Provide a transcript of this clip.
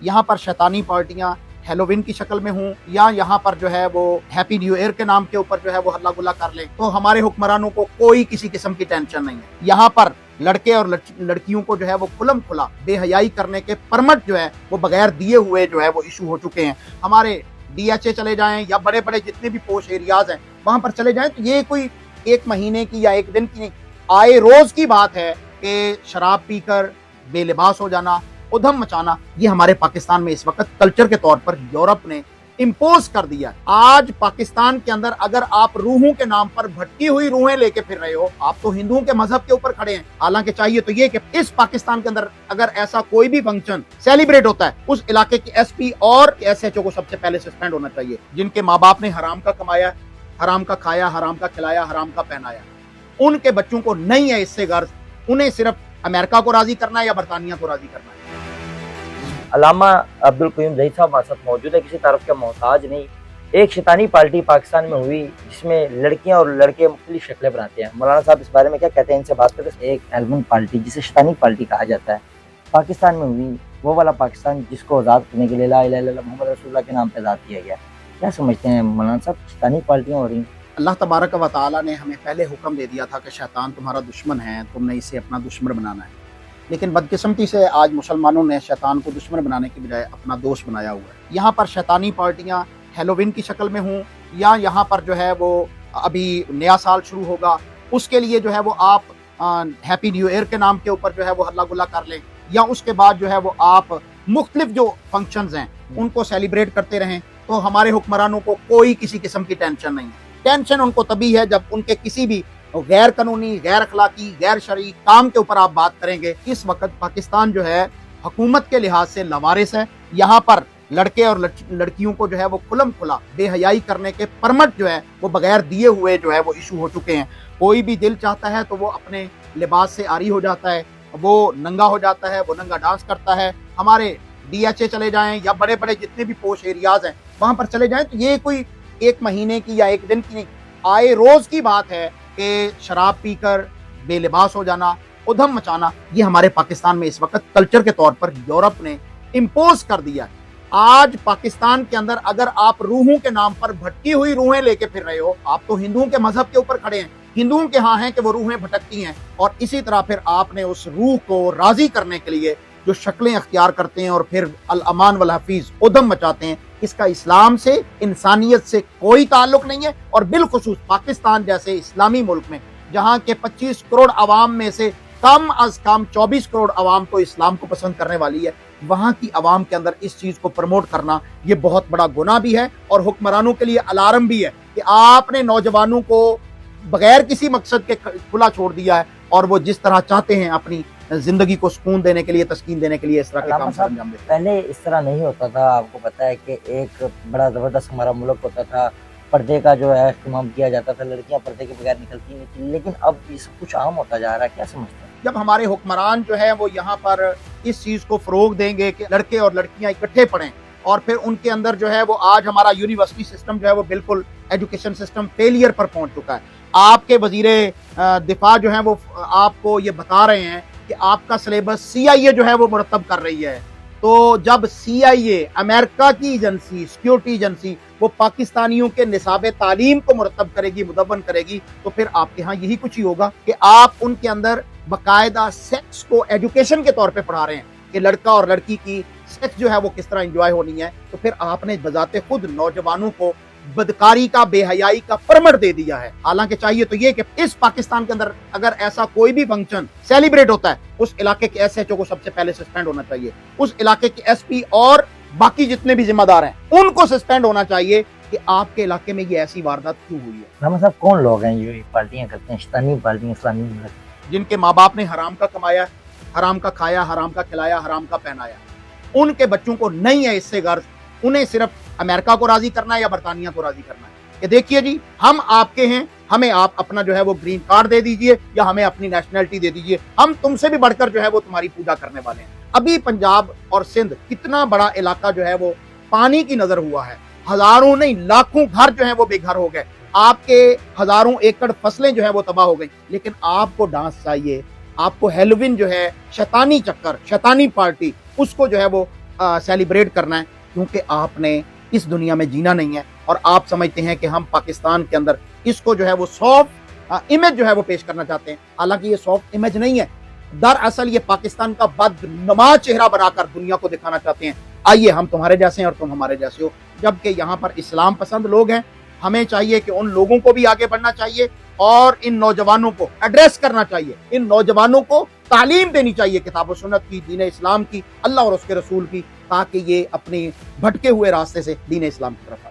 यहाँ पर शैतानी पार्टियां हेलोविन की शक्ल में हूँ या यहाँ पर जो है वो हैप्पी न्यू ईयर के नाम के ऊपर जो है वो हल्ला गुल्ला कर ले, तो हमारे हुक्मरानों को कोई किसी किस्म की टेंशन नहीं है। यहाँ पर लड़के और लड़कियों को जो है वो खुलम खुला बेहयाई करने के परमिट जो है वो बगैर दिए हुए जो है वो इशू हो चुके हैं। हमारे DHA चले जाएं या बड़े बड़े जितने भी पोश एरियाज हैं वहां पर चले जाएं, तो ये कोई एक महीने की या एक दिन की नहीं, आए रोज की बात है कि शराब पीकर बेलिबास हो जाना, उधम मचाना, ये हमारे पाकिस्तान में इस वक्त कल्चर के तौर पर यूरोप ने इम्पोज कर दिया है। आज पाकिस्तान के अंदर अगर आप रूहों के नाम पर भटकी हुई रूहें लेके फिर रहे हो, आप तो हिंदुओं के मजहब के ऊपर खड़े हैं। हालांकि चाहिए तो ये कि इस पाकिस्तान के अंदर अगर ऐसा कोई भी फंक्शन सेलिब्रेट होता है, उस इलाके के SP और SHO को सबसे पहले सस्पेंड होना चाहिए। जिनके माँ बाप ने हराम का कमाया, हराम का खाया, हराम का खिलाया, हराम का पहनाया, उनके बच्चों को नहीं है इससे गर्ज, उन्हें सिर्फ अमेरिका को राजी करना है या बरतानिया को राजी करना है। अल्लामा अब्दुल क़य्यूम ज़हीर साहब हमारे साथ मौजूद है, किसी तारफ़ का मोहताज नहीं। एक शैतानी पार्टी पाकिस्तान में हुई जिसमें लड़कियां और लड़के मुख्तलिफ शक्लें बनाते हैं। मौलाना साहब इस बारे में क्या कहते हैं, इनसे बात करते हैं। एक एल्बम पार्टी जिसे शैतानी पार्टी कहा जाता है पाकिस्तान में हुई, वो वाला पाकिस्तान जिसको आज़ाद करने के लिए ला इलाहा इल्लल्लाह मोहम्मद रसूलुल्लाह के नाम पर आज़ाद किया गया। क्या समझते हैं मौलाना साहब, शैतानी पार्टियाँ हो रही? अल्लाह तबारक व तआला ने हमें पहले हुक्म दे दिया था कि शैतान तुम्हारा दुश्मन है, तुमने इसे अपना दुश्मन बनाना है। लेकिन बदकिस्मती से आज मुसलमानों ने शैतान को दुश्मन बनाने की बजाय अपना दोस्त बनाया हुआ है। यहाँ पर शैतानी पार्टियाँ हेलोविन की शक्ल में हूँ या यहाँ पर जो है वो अभी नया साल शुरू होगा, उसके लिए जो है वो आप हैप्पी न्यू ईयर के नाम के ऊपर जो है वो हल्ला गुल्ला कर लें, या उसके बाद जो है वो आप मुख्तलिफ जो फंक्शंस हैं उनको सेलिब्रेट करते रहें, तो हमारे हुक्मरानों को कोई किसी किस्म की टेंशन नहीं है। टेंशन उनको तभी है जब उनके किसी भी गैर कानूनी, गैर अखलाकी, गैर शरई काम के ऊपर आप बात करेंगे। इस वक्त पाकिस्तान जो है हुकूमत के लिहाज से लवारिस है। यहाँ पर लड़के और लड़कियों को जो है वो खुलम खुला बेहयाई करने के परमिट जो है वो बगैर दिए हुए जो है वो इशू हो चुके हैं। कोई भी दिल चाहता है तो वो अपने लिबास से आरी हो जाता है, वो नंगा हो जाता है, वो नंगा डांस करता है। हमारे DHA चले जाएं या बड़े बड़े जितने भी पोश एरियाज हैं वहां पर चले जाएं, तो ये कोई एक महीने की या एक दिन की नहीं, आए रोज की बात है कि शराब पीकर बेलिबास हो जाना, उधम मचाना, ये हमारे पाकिस्तान में इस वक्त कल्चर के तौर पर यूरोप ने इम्पोज कर दिया है। आज पाकिस्तान के अंदर अगर आप रूहों के नाम पर भटकी हुई रूहें लेके फिर रहे हो, आप तो हिंदुओं के मजहब के ऊपर खड़े हैं। हिंदुओं के यहाँ है कि वो रूहें भटकती हैं, और इसी तरह फिर आपने उस रूह को राजी करने के लिए जो शक्लें अख्तियार करते हैं और फिर अल अमान वल हफीज उधम मचाते हैं, इसका इस्लाम से, इंसानियत से कोई ताल्लुक नहीं है। और बिलखुसूस पाकिस्तान जैसे इस्लामी मुल्क में जहाँ के 25 करोड़ आवाम में से कम अज कम 24 करोड़ आवाम तो इस्लाम को पसंद करने वाली है, वहाँ की आवाम के अंदर इस चीज़ को प्रमोट करना ये बहुत बड़ा गुनाह भी है और हुक्मरानों के लिए अलार्म भी है कि आपने नौजवानों को बगैर किसी मकसद के खुला छोड़ दिया है, और वो जिस तरह चाहते हैं अपनी जिंदगी को सुकून देने के लिए, तस्कीन देने के लिए इस तरह के काम अंजाम देते हैं। पहले इस तरह नहीं होता था। आपको पता है कि एक बड़ा ज़बरदस्त हमारा मुल्क होता था, पर्दे का जो है इस्तेमाल किया जाता था, लड़कियां पर्दे के बगैर निकलती नहीं थी, लेकिन अब ये सब कुछ आम होता जा रहा है। क्या समझते हैं? जब हमारे हुक्मरान जो है वो यहाँ पर इस चीज़ को फ़रोग देंगे कि लड़के और लड़कियाँ इकट्ठे पढ़ें, और फिर उनके अंदर जो है वो आज हमारा यूनिवर्सिटी सिस्टम जो है वो बिल्कुल एजुकेशन सिस्टम फेलियर पर पहुँच चुका है। आपके वज़ीरे दिफा जो है वो आपको ये बता रहे हैं कि आपका सिलेबस CIA जो है वो मुरतब कर रही है। तो जब CIA अमेरिका की एजेंसी, सिक्योरिटी एजेंसी, वो पाकिस्तानियों के निसाब तालीम को मुरतब करेगी, मुदव्वन करेगी, तो फिर आपके यहाँ यही कुछ ही होगा कि आप उनके अंदर बाकायदा सेक्स को एजुकेशन के तौर पे पढ़ा रहे हैं कि लड़का और लड़की की सेक्स जो है वो किस तरह एंजॉय होनी है। तो फिर आपने बजाते खुद नौजवानों को बदकारी का, बेहयाई का परमिट दे दिया है। हालांकि चाहिए तो ये कि इस पाकिस्तान के अंदर अगर ऐसा कोई भी फंक्शन सेलिब्रेट होता है, उस इलाके के SHO को सबसे पहले सस्पेंड होना चाहिए, उस इलाके के SP और बाकी जितने भी जिम्मेदार हैं उनको सस्पेंड होना चाहिए कि आपके इलाके में ये ऐसी वारदात क्यों हुई है। रामा साहब, कौन लोग हैं ये पार्टियां करते हैं, शैतानी पार्टियां इस्लामी मुल्क? जिनके माँ बाप ने हराम का कमाया, हराम का खाया, हराम का खिलाया, हराम का पहनाया, उनके बच्चों को नहीं है इससे गर्ज, उन्हें सिर्फ अमेरिका को राजी करना है या बरतानिया को राजी करना है कि देखिए जी हम आपके हैं, हमें आप अपना जो है वो ग्रीन कार्ड दे दीजिए या हमें अपनी नेशनलिटी दे दीजिए, हम तुमसे भी बढ़कर जो है वो तुम्हारी पूजा करने वाले हैं। अभी पंजाब और सिंध कितना बड़ा इलाका जो है वो पानी की नजर हुआ है, हजारों नहीं लाखों घर जो है वो बेघर हो गए, आपके हजारों एकड़ फसलें जो है वो तबाह हो गई। लेकिन आपको डांस चाहिए, आपको हेलोविन जो है शैतानी चक्कर, शैतानी पार्टी, उसको जो है वो सेलिब्रेट करना है, क्योंकि आपने इस दुनिया में जीना नहीं है और आप समझते हैं कि हम पाकिस्तान के अंदर इसको जो है वो सॉफ्ट इमेज जो है वो पेश करना चाहते हैं। हालांकि ये सॉफ्ट इमेज नहीं है, दरअसल ये पाकिस्तान का बदनुमा चेहरा बनाकर दुनिया को दिखाना चाहते हैं, आइए हम तुम्हारे जैसे हैं और तुम हमारे जैसे हो। जबकि यहाँ पर इस्लाम पसंद लोग हैं, हमें चाहिए कि उन लोगों को भी आगे बढ़ना चाहिए और इन नौजवानों को एड्रेस करना चाहिए, इन नौजवानों को तालीम देनी चाहिए किताब और सुन्नत की, दीन इस्लाम की, अल्लाह और उसके रसूल की, ताकि ये अपने भटके हुए रास्ते से दीन इस्लाम की तरफ आए।